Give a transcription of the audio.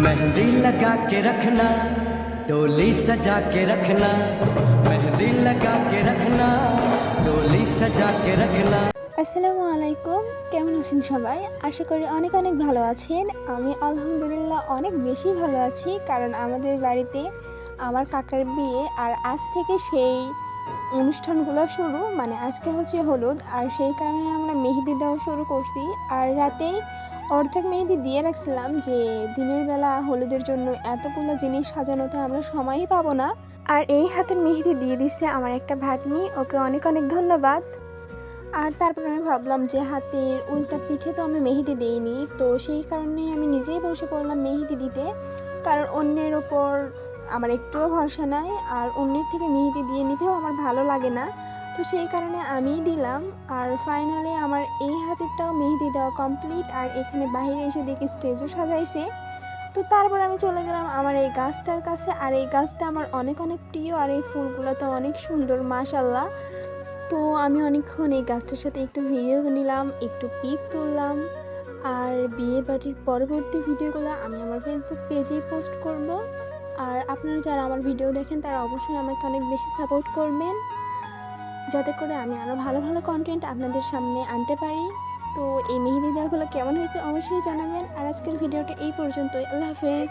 मेहंदी लगा के रखना, डोली सजा के रखना, मेहंदी लगा के रखना, डोली सजा के रखना। আসসালামু আলাইকুম, কেমন আছেন সবাই? আশা করি অনেক অনেক ভালো আছেন। আমি আলহামদুলিল্লাহ অনেক বেশি ভালো আছি, কারণ আমাদের বাড়িতে আমার কাকার বিয়ে আর আজ থেকে সেই অনুষ্ঠানগুলো শুরু। মানে আজকে হচ্ছে হলুদ, আর সেই কারণে আমরা মেহেদি দেওয়া শুরু করছি। আর রাতেই অর্ধেক মেহেদি দিয়ে রাখছিলাম, যে দিনের বেলা হলুদের জন্য এতগুলো জিনিস সাজানোতে আমরা সময়ই পাবো না। আর এই হাতের মেহেদি দিয়ে দিচ্ছে আমার একটা ভাগ্নি, ওকে অনেক অনেক ধন্যবাদ। আর তারপর আমি ভাবলাম যে হাতের উল্টা পিঠে তো আমি মেহেদি দিইনি, তো সেই কারণে আমি নিজেই বসে পড়লাম মেহেদি দিতে, কারণ অন্যের ওপর আমার একটুও ভরসা নাই, আর অন্যের থেকে মেহেদি দিয়ে নিতেও আমার ভালো লাগে না। তো সেই কারণে আমিই দিলাম। আর ফাইনালি আমার এই হাতেরটাও মেহেদি দেওয়া কমপ্লিট। আর এখানে বাইরে এসে দেখি স্টেজও সাজাইছে। তো তারপর আমি চলে গেলাম আমার এই গাছটার কাছে। আর এই গাছটা আমার অনেক অনেক প্রিয়, আর এই ফুলগুলো তো অনেক সুন্দর মাশাল্লাহ। তো আমি অনেকক্ষণ এই গাছটার সাথে একটু ভিডিও নিলাম, একটু পিক তুললাম। আর বিয়ে বাড়ির পরবর্তী ভিডিওগুলো আমি আমার ফেসবুক পেজেই পোস্ট করব। আর আপনারা যারা আমার ভিডিও দেখেন তারা অবশ্যই আমাকে অনেক বেশি সাপোর্ট করবেন, যাতে করে আমি আরও ভালো ভালো কন্টেন্ট আপনাদের সামনে আনতে পারি। তো এই মেহেদি দেওয়াগুলো কেমন হয়েছে অবশ্যই জানাবেন। আর আজকের ভিডিওটা এই পর্যন্তই। আল্লাহ হাফেজ।